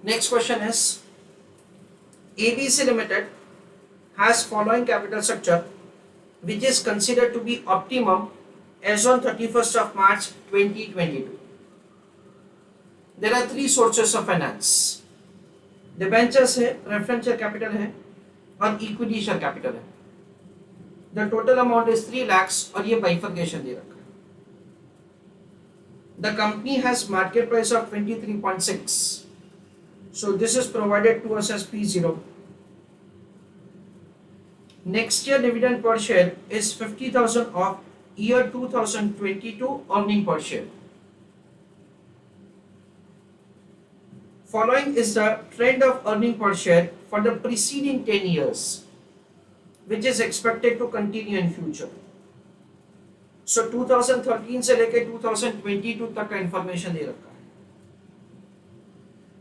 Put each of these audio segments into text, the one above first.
Next question is ABC Limited has following capital structure which is considered to be optimum as on 31st of March 2022. There are three sources of finance. Debentures है, preference share capital है और equity share capital है. The total amount is 3 lakhs और ये bifurcation दे रखा है. The company has market price of 23.6. So this is provided to us as P0. Next year dividend per share is 50,000 of year 2022 earning per share. Following is the trend of earning per share for the preceding 10 years, which is expected to continue in future. So 2013 से लेके 2022 तक का information दे रखा है.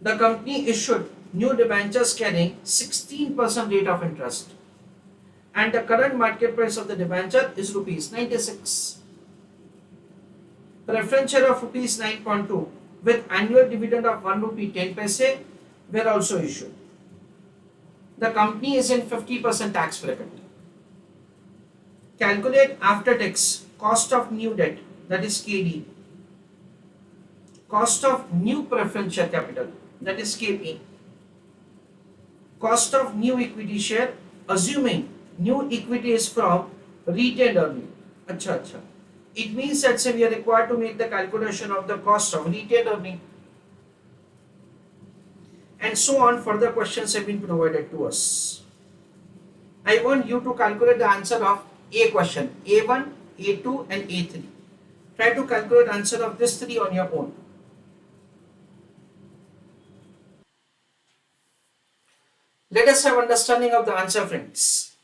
The company issued new debentures carrying 16% rate of interest, and the current market price of the debenture is rupees 96. Preference share of rupees 9.2 with annual dividend of 1 rupee 10 paise were also issued. The company is in 50% tax bracket. Calculate after tax cost of new debt, that is KD, cost of new preference share capital, that is KP, cost of new equity share, assuming new equity is from retained earning. अच्छा. It means that say we are required to make the calculation of the cost of retained earning, and so on. Further questions have been provided to us. I want you to calculate the answer of A question, A1, A2 and A3. Try to calculate answer of this three on your own. Let us have understanding of the answer, friends.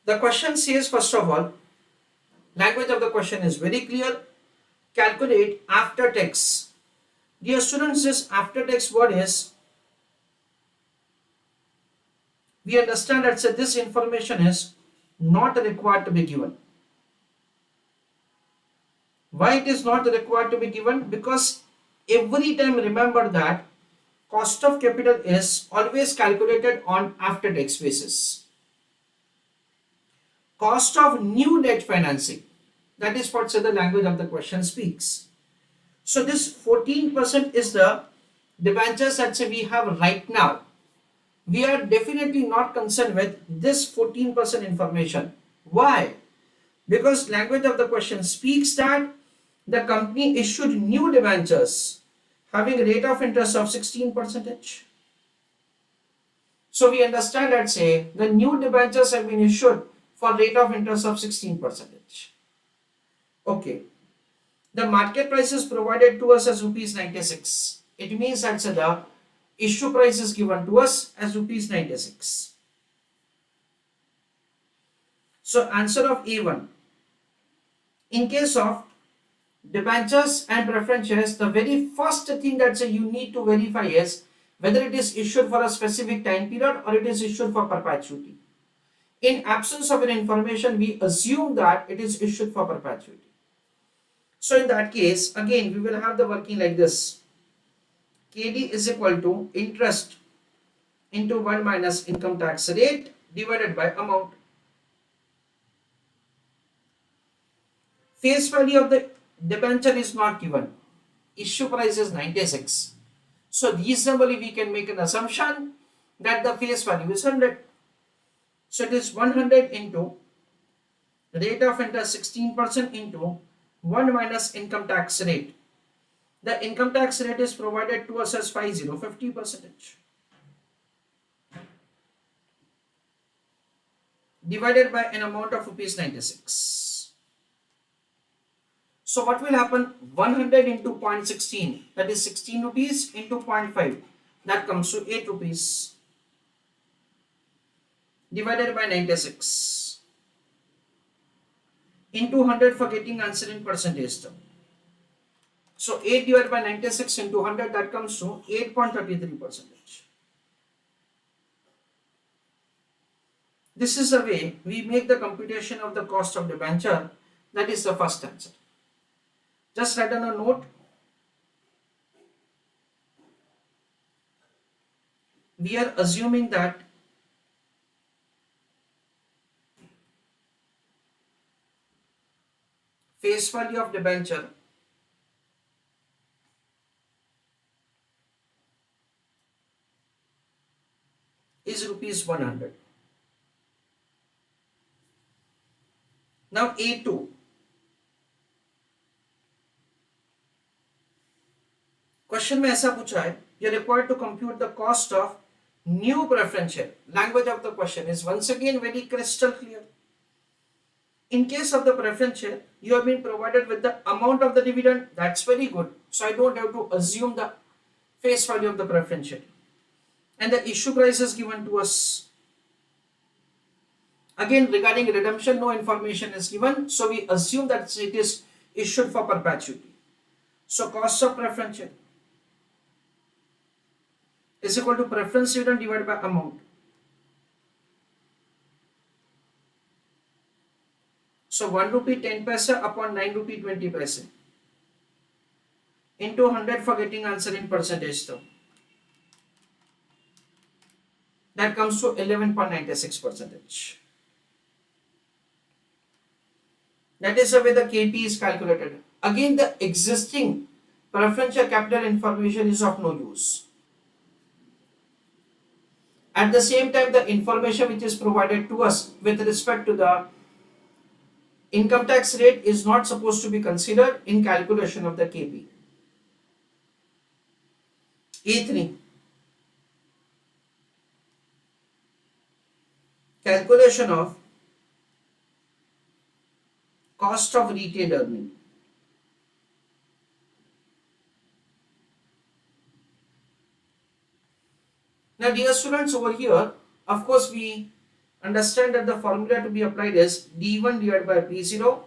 The question says, first of all, language of the question is very clear. Calculate after tax. Dear students, this after tax word is, we understand that this information is not required to be given. Why it is not required to be given? Because every time remember that cost of capital is always calculated on after tax basis. Cost of new debt financing, that is what the language of the question speaks. So this 14% is the debentures that we have right now. We are definitely not concerned with this 14% information. Why? Because language of the question speaks that the company issued new debentures having a rate of interest of 16%. So we understand that say the new debentures have been issued for rate of interest of 16%. Okay. The market price is provided to us as rupees 96. It means that the issue price is given to us as rupees 96. So answer of A1. In case of debentures and preference shares, the very first thing that you need to verify is whether it is issued for a specific time period or it is issued for perpetuity. In absence of an information, we assume that it is issued for perpetuity. So in that case, again, we will have the working like this. KD is equal to interest into 1 minus income tax rate divided by amount. Face value of the debenture is not given. Issue price is 96. So reasonably we can make an assumption that the face value is 100. So it is 100 into rate of interest 16% into 1 minus income tax rate. The income tax rate is provided to us as 50%. Divided by an amount of rupees 96. So what will happen? 100 into 0.16, that is 16 rupees into 0.5, that comes to 8 rupees. Divided by 96. Into 100 for getting answer in percentage term. So 8 divided by 96 into 100, that comes to 8.33%. This is the way we make the computation of the cost of debenture. That is the first answer. Just write down a note. we are assuming that face value of debenture is rupees 100. Now A2, question में ऐसा पूछा है, you are required to compute the cost of new preference share. Language of the question is once again very crystal clear. In case of the preference share, you have been provided with the amount of the dividend. That's very good. So I don't have to assume the face value of the preference share. And the issue price is given to us. Again, regarding redemption, no information is given. So we assume that it is issued for perpetuity. So cost of preference share is equal to preference dividend divided by amount. So 1 rupee 10 paisa upon 9 rupee 20 paise into 100 for getting answer in percentage term. That comes to 11.96%. That is the way the KP is calculated. Again, the existing preferential capital information is of no use. At the same time, the information which is provided to us with respect to the income tax rate is not supposed to be considered in calculation of the KP. E3, calculation of cost of retained earning. Now dear students, over here, of course we understand that the formula to be applied is D1 divided by P0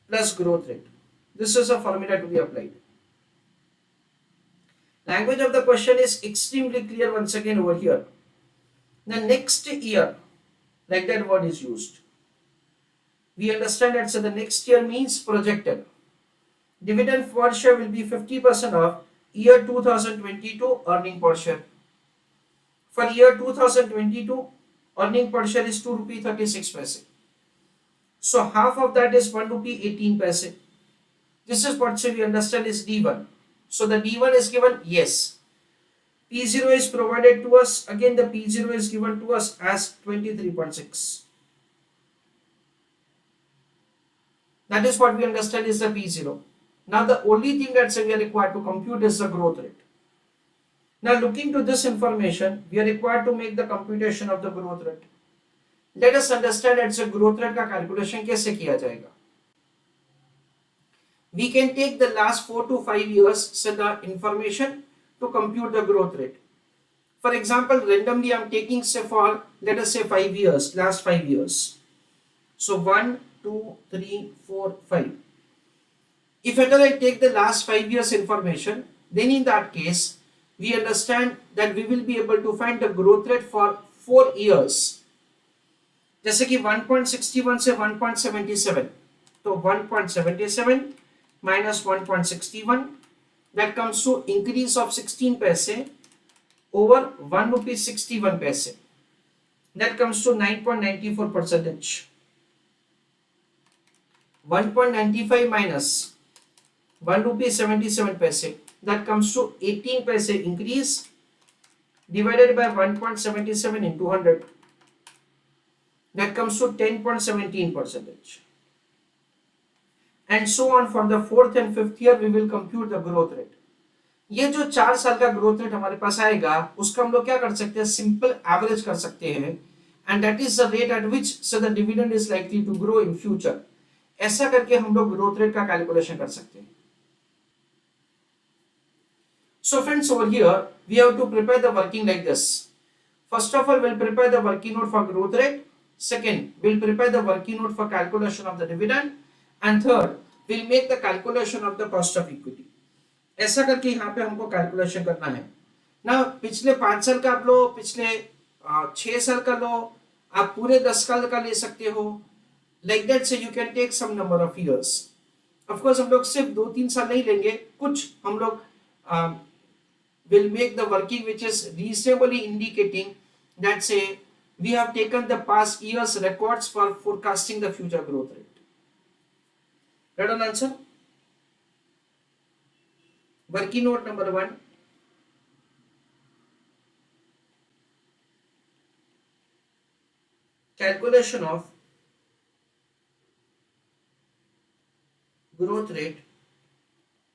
plus growth rate. This is a formula to be applied. Language of the question is extremely clear once again over here. The next year, like that word is used. We understand that so the next year means projected. Dividend per share will be 50% of year 2022 earning per share. For year 2022, earning per share is 2 rupee 36 paise. So half of that is 1 rupee 18 paise. This is what we understand is D1. So the D1 is given, yes. P0 is provided to us. Again, the P0 is given to us as 23.6. That is what we understand is the P0. Now the only thing that we are required to compute is the growth rate. Now looking to this information, we are required to make the computation of the growth rate. Let us understand that the growth rate का calculation कैसे किया जाएगा. We can take the last 4 to 5 years so the information to compute the growth rate. For example, randomly I am taking say for let us say 5 years, last 5 years. So 1, 2, 3, 4, 5. If at all I take the last 5 years information, then in that case we understand that we will be able to find the growth rate for 4 years. जैसे कि 1.61 से 1.77, तो 1.77 minus 1.61, that comes to increase of 16 paise over 1 rupee 61 paise. That comes to 9.94%. 1.95 minus 1 rupee 77 paise, that comes to 18 paise increase divided by 1.77 into 100. That comes to 10.17%. And so on for the 4th and 5th year we will compute the growth rate. ये जो 4 साल का growth rate हमारे पास आएगा उसका हम लोग क्या कर सकते हैं, सिंपल एवरेज कर सकते हैं, and that is the rate at which so the dividend is likely to grow in future. ऐसा करके हम लोग ग्रोथ रेट का कैलकुलेशन कर सकते हैं. So friends, over here we have to prepare the working like this. First of all, we'll prepare the working note for growth rate. Second, we'll prepare the working note for calculation of the dividend. And third, we'll make the calculation of the cost of equity. ऐसा करके यहाँ पे हमको calculation करना है ना. पिछले 5 साल का आप लो, पिछले 6 साल का लो, आप पूरे 10 साल का ले सकते हो. Like that say you can take some number of years. Of course हम लोग सिर्फ 2-3 साल नहीं लेंगे, कुछ हम लोग will make the working which is reasonably indicating that say we have taken the past years records for forecasting the future growth rate. Right on answer. Working note number 1. Calculation of growth rate,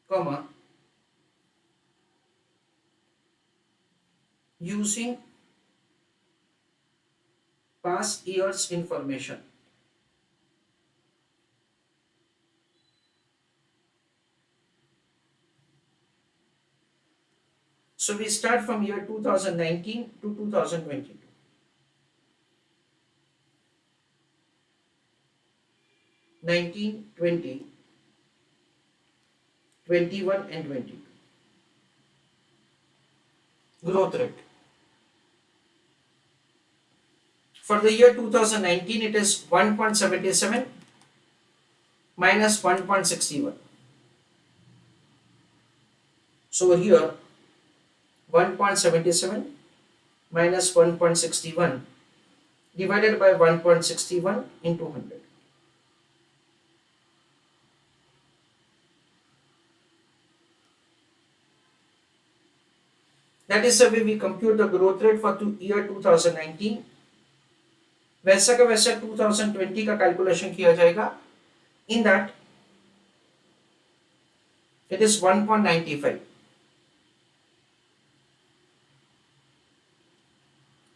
comma, using past years information. So we start from year 2019 to 2022. 19, 20, 21 and 22. Growth rate. For the year 2019 it is 1.77 minus 1.61. So here 1.77 minus 1.61 divided by 1.61 into 100. That is the way we compute the growth rate for year 2019. वैसा का वैसा 2020 का calculation किया जाएगा. In that it is 1.95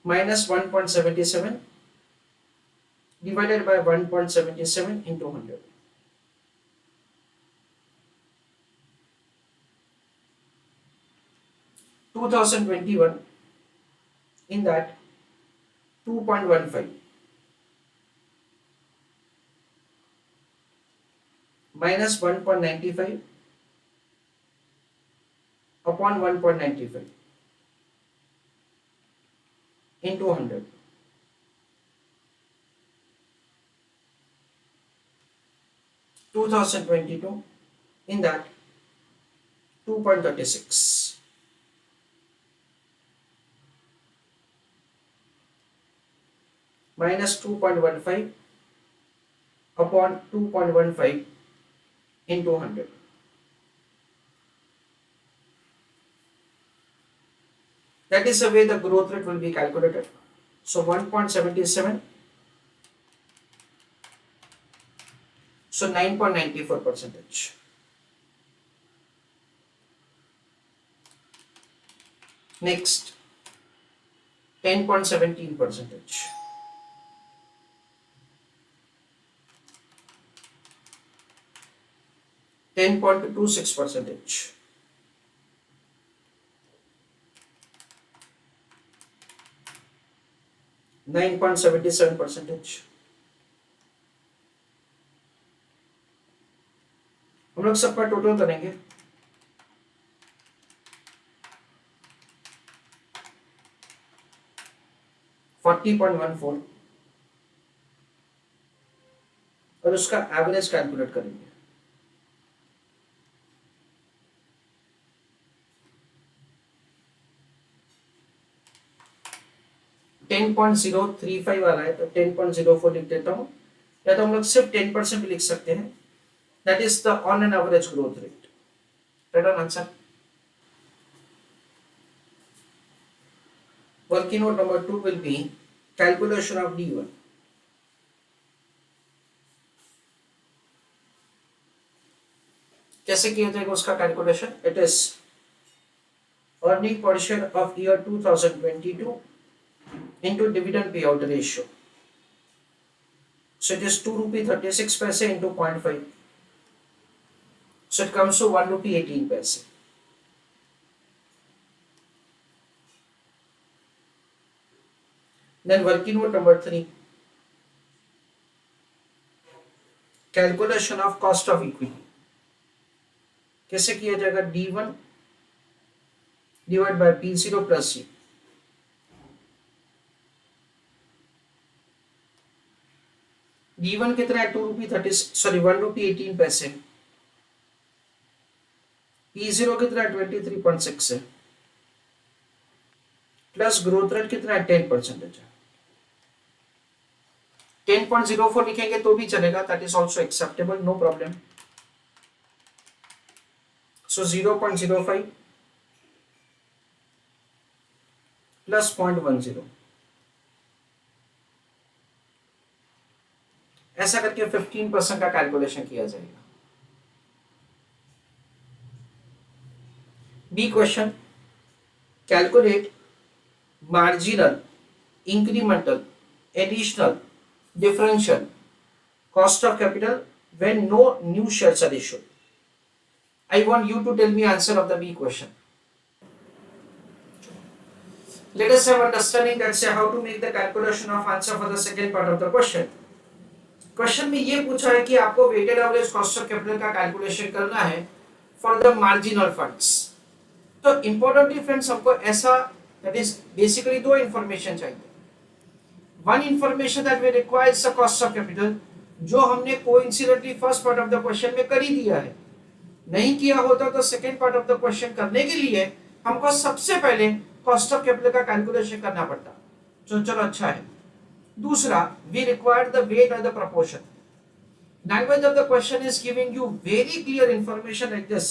minus 1.77 divided by 1.77 into 100. In 2021, in that 2.15 minus 1.95 upon 1.95 into 100. In 2022, in that 2.36 minus 2.15 upon 2.15 into 100. That is the way the growth rate will be calculated. So 1.77, so 9.94 percentage. Next, 10.17 percentage. %10.26. 9.77%. हम लोग सबका total करेंगे. 40.14 और उसका average calculate करेंगे. $10.035 आ रहा है तो 10.04 लिख देता हूं, या तो हम लोग सिर्फ 10% भी लिख सकते हैं. That is the on an average growth rate. Right answer. Working note number 2 will be calculation of D1. कैसे किया जाएगा उसका calculation? It is earning per share of year 2022 into dividend payout ratio. So it is 2 rupee 36 paise into 0.5. So it comes to 1 rupee 18 paise. Then working note number 3, calculation of cost of equity. कैसे किया जाएगा? D1 divided by P0 plus C. D1 कितना है? 2 रुपी 1 रुपी 18 पैसे. P0 कितना है? 23.6 है. Plus growth rate कितना है 10% है। 10.04 लिखेंगे तो भी चलेगा, that is also acceptable, no problem. So 0.05 plus 0.10, ऐसा करके 15% का कैलकुलेशन किया जाएगा। B question, calculate marginal, incremental, additional, differential cost of capital when no new shares are issued. I want you to tell me answer of the B question. Let us have understanding that say how to make the calculation of answer for the second part of the question. क्वेश्चन में ये पूछा है कि आपको weighted average cost of capital का calculation करना है फॉर द मार्जिनल फंड्स। तो इंपॉर्टेंटली फ्रेंड्स हमको ऐसा, दैट इज बेसिकली दो इंफॉर्मेशन चाहिए। One information that we require is the cost of capital, जो हमने coincidentally first part of the question में कर ही दिया है। नहीं किया होता तो second part of the question करने के लिए हमको सबसे पहले कॉस्ट ऑफ कैपिटल का कैलकुलेशन करना पड़ता, जो चलो अच्छा है। दूसरा, वी रिक्वायर द वेट और the proportion. Language of the question is giving you very clear information like this,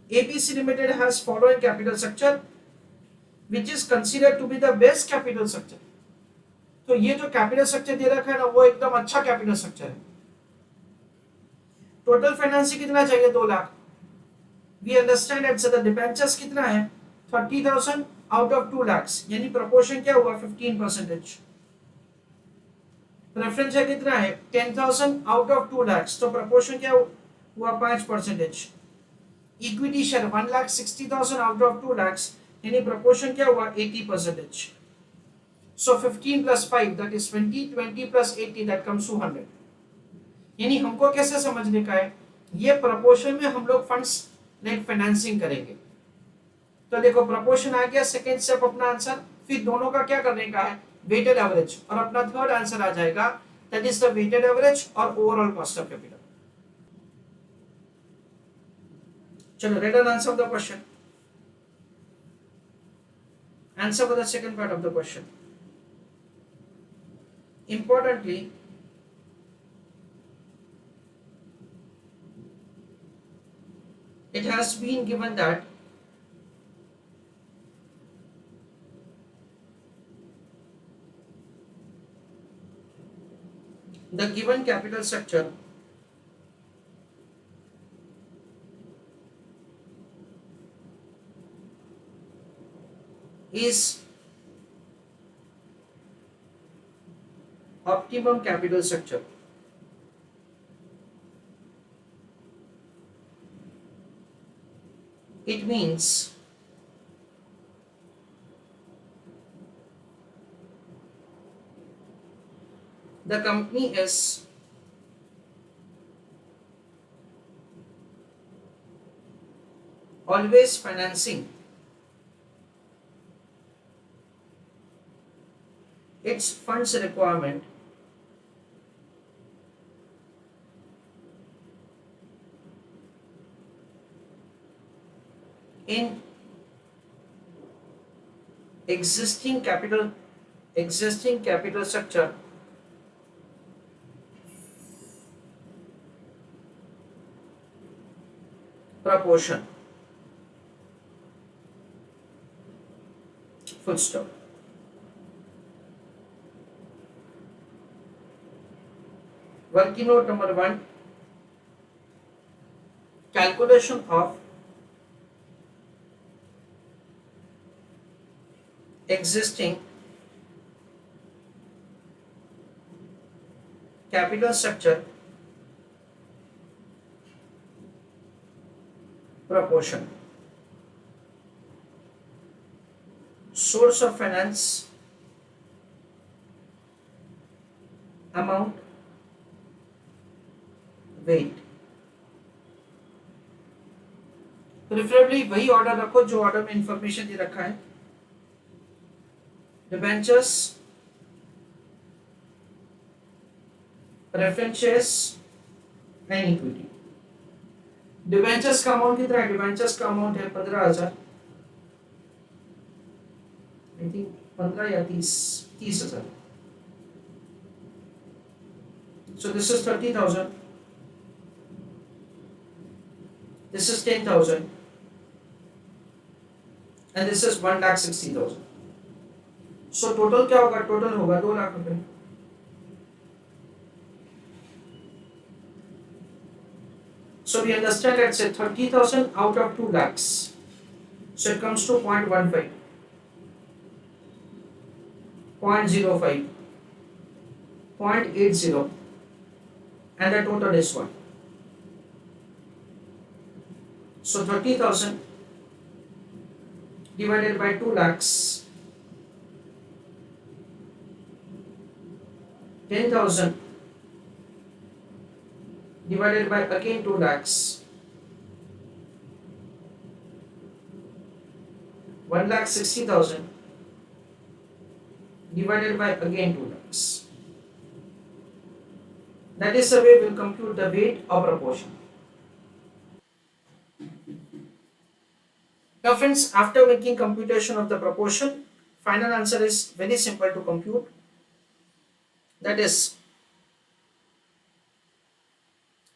ABC Limited has following capital structure which is considered to be the best capital structure। तो ये जो capital structure दे रखा है ना, वो एकदम अच्छा capital structure है। टोटल फाइनेंसिंग कितना चाहिए, 2 lakh. We understand that the debentures कितना है 30,000 आउट ऑफ 2 लाख, यानी प्रोपोर्शन क्या हुआ 15%। प्रेफरेंस है कितना है 10,000 आउट ऑफ 2 लाख, तो प्रोपोर्शन क्या हुआ 5%। Equity share 1,60,000 out of 2 lakh, यानी प्रोपोर्शन क्या हुआ 80%। So 15 plus 5 that is 20, 20 plus 80 that comes to 100। यानी हमको कैसे समझने का है, ये प्रोपोर्शन में हम लोग फंड्स नेट फाइनेंसिंग करेंगे। तो देखो प्रोपोर्शन आ गया, सेकेंड स्टेप अपना आंसर, फिर दोनों का क्या करने का है वेटेड एवरेज, और अपना थर्ड आंसर आ जाएगा that is the weighted average और ओवरऑल कॉस्ट ऑफ कैपिटल। चलो written answer of the question, answer for the second part of the question. Importantly, it has been given that the given capital structure is optimum capital structure। It means the company is always financing its funds requirement in existing capital structure proportion, full stop। Working note number 1, calculation of existing capital structure proportion, source of finance, amount, weight। Preferably वही order रखो जो order में information दे रखा है। Debentures, preference shares and equity. Debentures का amount कितना है, debentures का अमाउंट है 15,000। आई थिंक 15 या 30,000. So this is 30,000. This is 10,000. And this is 1,60,000. So total क्या होगा? टोटल होगा 2 लाख रुपए. So we understand, let's say 30,000 out of 2 lakhs. So it comes to 0.15, 0.05, 0.80, and the total is 1. So 30,000 divided by 2 lakhs, 10,000 divided by again 2 lakhs, 1,60,000 divided by again 2 lakhs. That is the way we will compute the weight of proportion. Now friends, after making computation of the proportion, final answer is very simple to compute. That is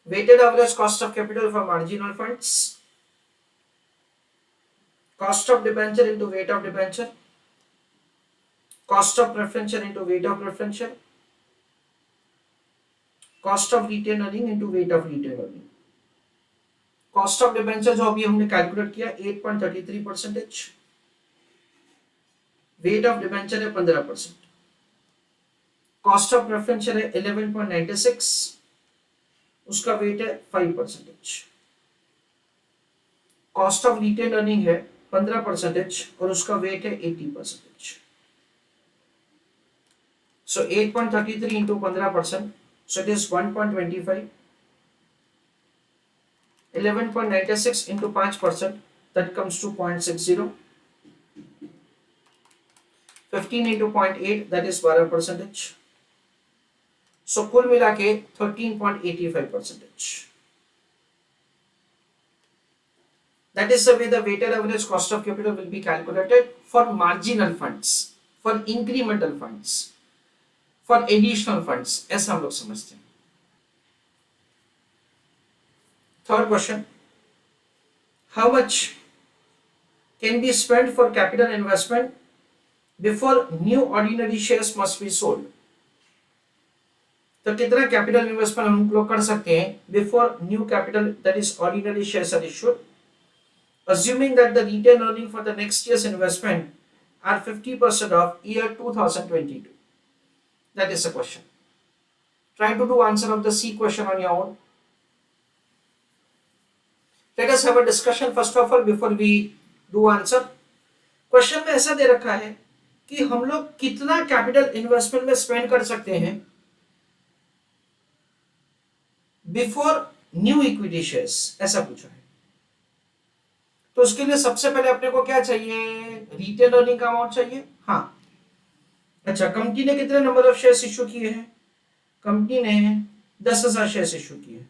weighted average cost of capital for marginal funds, cost of debenture into weight of debenture, cost of preferential into weight of preferential, cost of retained earning into weight of retained earning. Cost of debenture जो अभी हमने calculate किया 8.33%, wait of debenture है 15%, cost of preferential है 11.96, उसका wait है 5%, cost of retained earning है 15% और उसका वेट है 80%. सो 8.33 into 15%, so it is 1.25. 11.96 into 5%, that comes to 0.60. 15 into 0.8, that is 12%. So कुल मिला के 13.85%. That is the way the weighted average cost of capital will be calculated for marginal funds, for incremental funds, for additional funds. ऐसा हम लोग समझते हैं. Third question, how much can be spent for capital investment before new ordinary shares must be sold? तो कितना capital investment हम लोग कर सकते हैं before new capital, that is ordinary shares are issued, assuming that the retained earning for the next year's investment are 50% of year 2022. That is the question. Try to do answer of the C question on your own. Let us have a discussion first of all before we do answer. Question में ऐसा दे रखा है कि हम लोग कितना capital investment में spend कर सकते हैं बिफोर न्यू इक्विटी शेयर्स, ऐसा पूछा है. तो उसके लिए सबसे पहले अपने को क्या चाहिए? रिटेन अर्निंग का अमाउंट चाहिए. हाँ, अच्छा, कंपनी ने कितने नंबर ऑफ शेयर्स इश्यू किए हैं? कंपनी ने 10,000 शेयर्स इश्यू किए.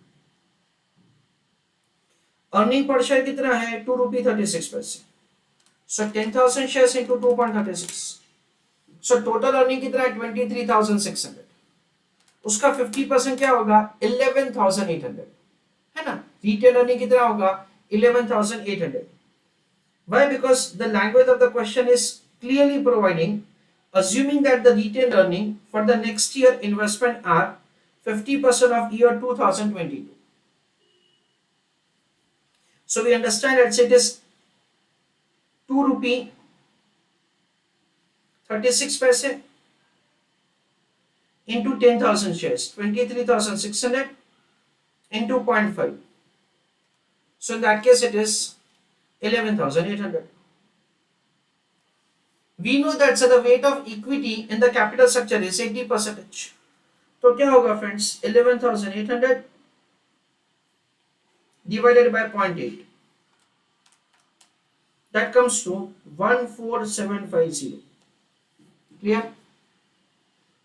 अर्निंग पर शेयर कितना है? 2 रुपी 36 पैसे. सो 10,000 shares into 2.36. So total earning कितना है? 23,600. उसका 50% क्या होगा? 11,800, है ना. रिटेल अर्निंग कितना होगा? 11,800. Why? Because the language of the question is clearly providing, assuming that the retained earning for the next year investment are 50% of year 2022. So we understand that it is 2 rupee 36 paise into 10,000 shares, 23,600 into 0.5. So in that case it is 11,800. We know that so the weight of equity in the capital structure is 80%. तो क्या होगा friends? 11,800 divided by 0.8, that comes to 14750. Clear?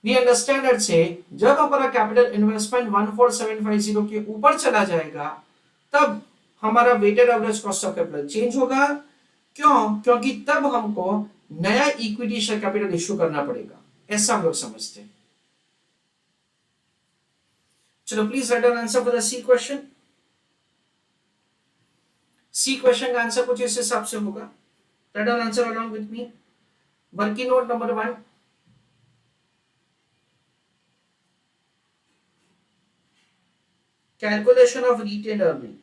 We understand that say जब हमारा capital investment 14750 के ऊपर चला जाएगा तब हमारा weighted average cost of capital change होगा. क्यों? क्योंकि तब हमको नया इक्विटी शेयर कैपिटल इश्यू करना पड़ेगा, ऐसा हम लोग समझते हैं। चलो please write down answer for the C question. C question का आंसर कुछ इस हिसाब से होगा, write down answer along with me. Working note number 1, calculation of retained earning.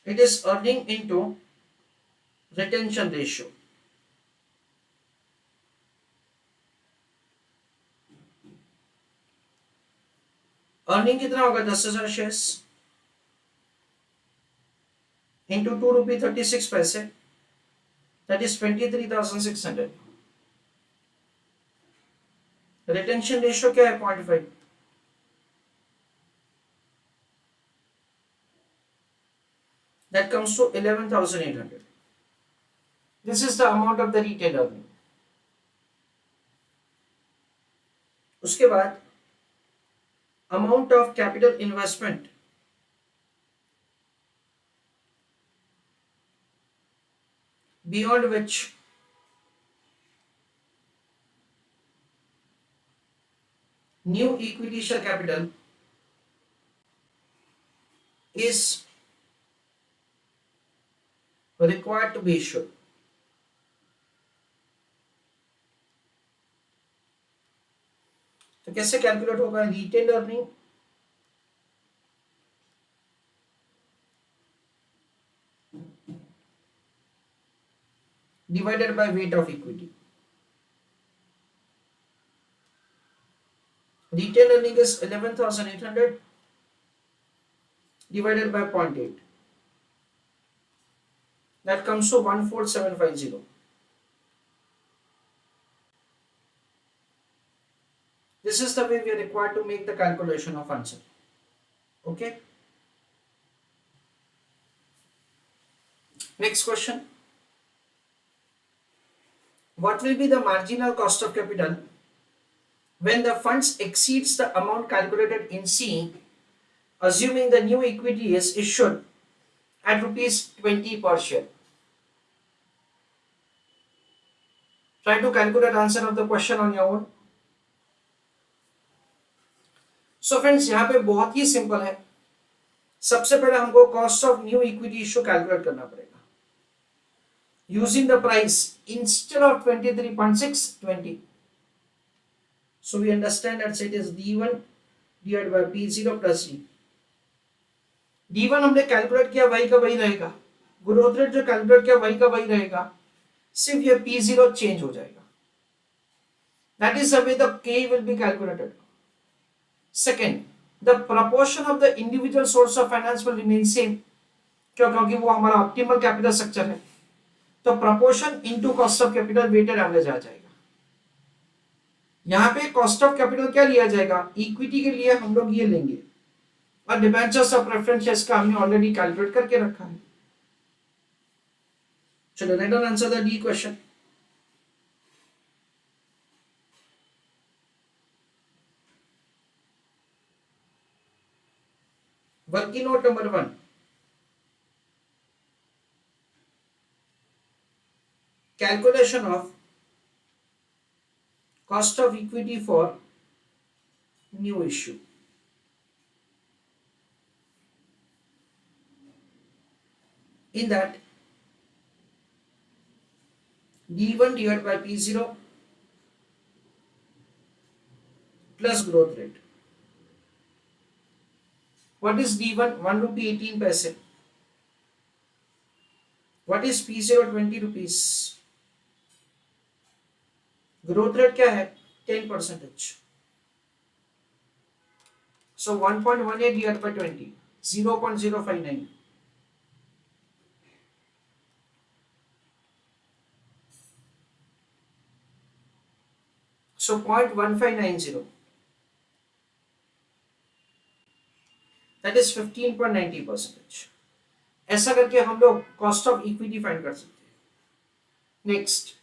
It is earning into retention ratio. Earning कितना होगा? 10,000 shares into ₹2.36, that is 23,600। Retention ratio क्या है? 0.5, that comes to 11,800। This is the amount of the retain earning. उसके बाद amount of capital investment beyond which new equity share capital is required to be issued. तो कैसे calculate होगा? Retain earning divided by weight of equity. Retail earning is 11,800 divided by 0.8. That comes to 14,750. This is the way we are required to make the calculation of answer. Okay. Next question. What will be the marginal cost of capital when the funds exceeds the amount calculated in C, assuming the new equity is issued at ₹20 per share? Try to calculate answer of the question on your own. So friends, यहाँ पे बहुत ही simple है। सबसे पहले हमको cost of new equity issue calculate करना पड़ेगा। Using the price instead of 23.6, 20. So we understand that it is D1 divided by P0 plus D. D1 हमने कैलकुलेट किया, वही का वही रहेगा। ग्रोथ रेट जो कैलकुलेट किया वही का वही रहेगा, सिर्फ ये P0 चेंज हो जाएगा। That is the way the K will be calculated. Second, the proportion of the individual source of finance will remain same. क्यों? क्योंकि वो हमारा ऑप्टिमल कैपिटल स्ट्रक्चर है, तो proportion into cost of capital weighted average आ जाएगा। यहां पे कॉस्ट ऑफ कैपिटल क्या लिया जाएगा? इक्विटी के लिए हम लोग ये लेंगे, और डिबेंचर्स ऑफ प्रेफरेंस शेयर्स का हमने ऑलरेडी कैलकुलेट करके रखा है। चलो right down answer the D question. Working note number 1, calculation of cost of equity for new issue. In that, D1 divided by P0 plus growth rate. What is D1? 1 rupee 18 paise. What is P0? 20 rupees. Growth rate क्या है? 10%। So 1.18 divided by 20, 0.059. So 0.1590. That is 15.90%। ऐसा करके हम लोग cost of equity find कर सकते हैं। Next,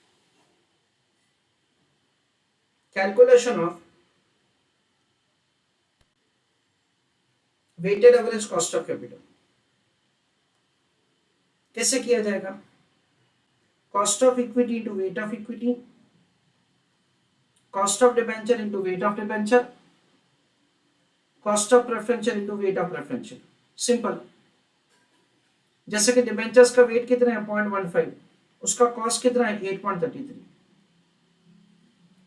calculation of weighted average cost of capital कैसे किया जाएगा? Cost of equity into weight of equity, cost of debenture into weight of debenture, cost of preferential into weight of preferential. Simple. जैसे कि debentures का wait कितना है 0.15, उसका cost कितना है 8.33,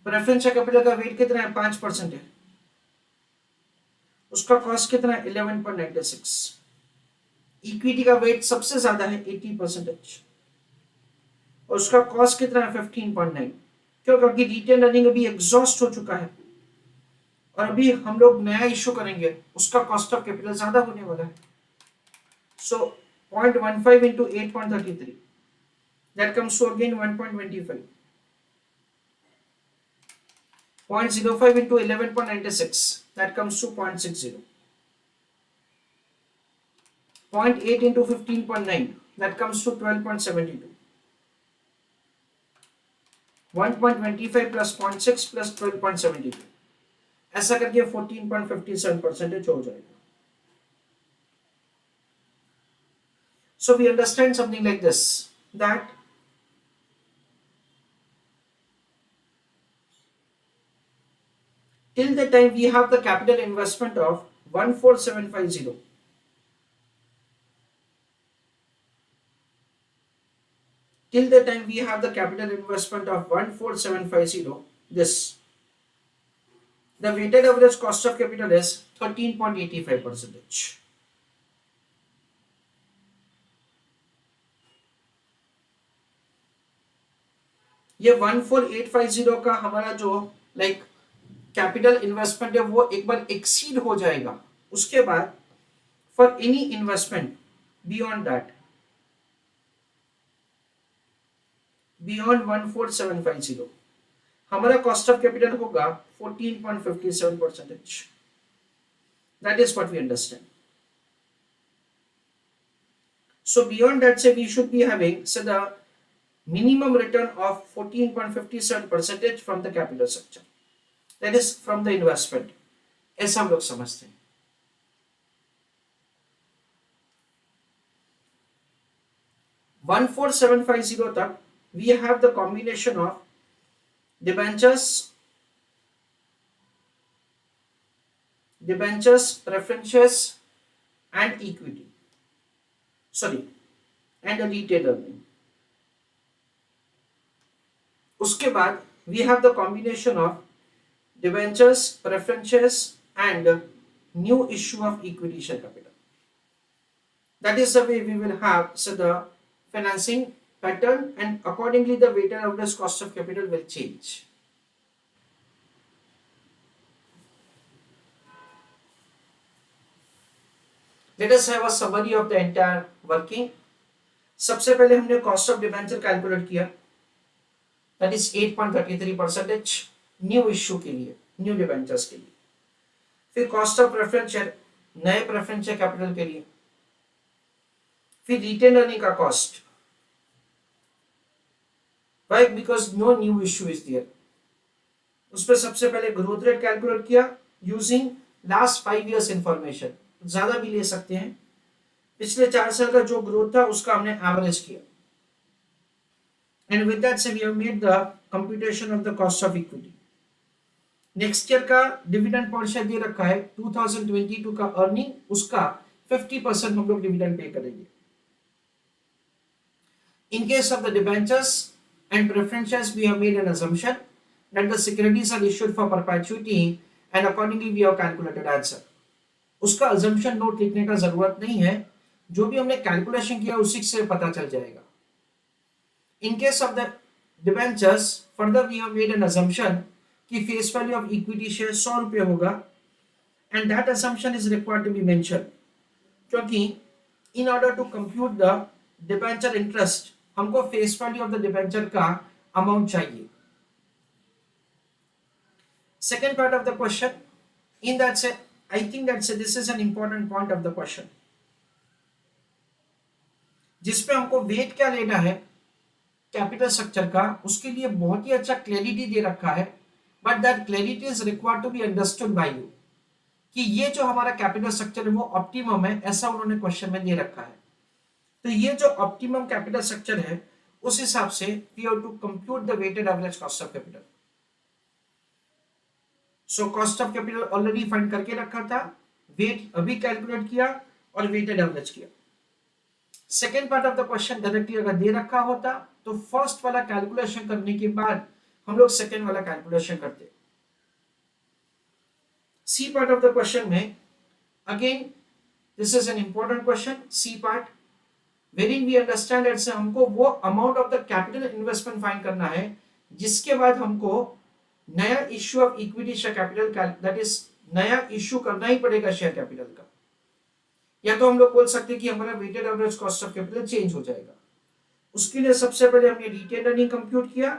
प्रेफरेंशियल कैपिटल का वेट कितना है 5% है, उसका कॉस्ट कितना है 11.96, इक्विटी का वेट सबसे ज्यादा है 80%, और उसका कॉस्ट कितना है 15.9। क्यों? क्योंकि रिटेन अर्निंग अभी एग्जॉस्ट हो चुका है और अभी हम लोग नया इश्यू करेंगे, उसका कॉस्ट ऑफ कैपिटल ज्यादा होने वाला है। सो 0.15 into 8.33, that comes to again 1.25. 0.05 into 11.96, that comes to 0.60. 0.8 into 15.9, that comes to 12.72. 1.25 plus 0.6 plus 12.72, ऐसा करके 14.57% हो जाएगा। So we understand something like this, that till the time we have the capital investment of 14750, till the time we have the capital investment of 14750, this the weighted average cost of capital is 13.85%. ये 14850 का हमारा जो like capital investment है वो एक बार exceed हो जाएगा, उसके बाद for any investment beyond that, beyond 14750, हमारा कॉस्ट ऑफ कैपिटल होगा 14.57%. That is what we understand. So beyond that, say we should be having say the minimum return of 14.57% from the capital structure, that is from the investment. ऐसा हम लोग समझते हैं. One 14750 तक we have the combination of debentures, preferences and equity, sorry, and a retained earning. उसके बाद we have the combination of debentures, preferences and new issue of equity share capital. That is the way we will have so the financing pattern, and accordingly the weighted average cost of capital will change. Let us have a summary of the entire working. सबसे पहले हमने cost of debenture calculate किया, that is 8.33% new issue के लिए, new debentures के लिए. फिर cost of preference share, नए प्रेफरेंस शेयर कैपिटल के लिए. फिर रिटेन अर्निंग का cost, why? Because no new issue is there. उस पर सबसे पहले ग्रोथ रेट कैलकुलेट किया यूजिंग लास्ट 5 इयर्स इंफॉर्मेशन, ज्यादा भी ले सकते हैं. पिछले 4 साल का जो ग्रोथ था उसका हमने एवरेज किया, and with that say we have made the computation of the cost of equity. Next year का डिविडेंड पर शेयर दे रखा है 2022 का अर्निंग, उसका 50% हम लोग डिविडेंड पे करेंगे. In case of the debentures and preferences, we have made an assumption that the securities are issued for perpetuity, and accordingly we have calculated answer. उसका assumption note लिखने का जरूरत नहीं है, जो भी हमने कैलकुलेशन किया उसी से पता चल जाएगा. In case of the debentures, further we have made an assumption कि face value of equity share 100 रुपये होगा, and that assumption is required to be mentioned, क्योंकि in order to compute the debenture interest हमको face value of the debenture का amount चाहिए. Second part of the question, in that से I think that से this is an important point of the question, जिसपे हमको wait क्या लेना है कैपिटल स्ट्रक्चर का, उसके लिए बहुत ही अच्छा क्लैरिटी दे रखा है, but that clarity is required to be understood by you. कि ये जो हमारा कैपिटल स्ट्रक्चर है वो ऑप्टिमम है, ऐसा उन्होंने क्वेश्चन में दे रखा है। तो ये जो ऑप्टिमम कैपिटल स्ट्रक्चर है उस हिसाब से we have to compute the weighted average cost of capital. So cost of capital already find करके रखा था, वेट अभी कैलकुलेट किया और वेटेड एवरेज किया। Second part of the question directly अगर दे रखा होता तो फर्स्ट वाला कैलकुलेशन करने के बाद हम लोग सेकेंड वाला कैलकुलेशन करते। C part of the question में again this is an important question, C part wherein we understand that से हमको वो amount of the capital investment find करना है जिसके बाद हमको नया issue of equity share capital, that is नया इश्यू करना ही पड़ेगा शेयर कैपिटल का। या तो हम लोग बोल सकते हैं कि हमारा weighted average cost of capital change हो जाएगा। उसके लिए सबसे पहले हमने रिटेन अर्निंग कंप्यूट किया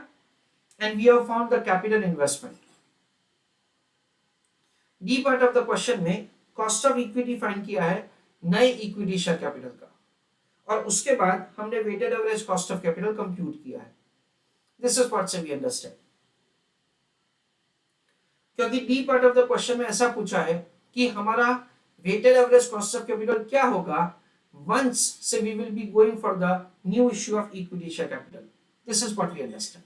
and we have found the capital investment. D part of the question में कॉस्ट ऑफ इक्विटी फाइंड किया है नए इक्विटी शेयर कैपिटल का, और उसके बाद हमने weighted average cost of capital compute किया है। This is what say we understand. क्योंकि D part of the question में ऐसा पूछा है कि हमारा weighted average cost of capital क्या होगा once say we will be going for the new issue of equity share capital. This is what we understand.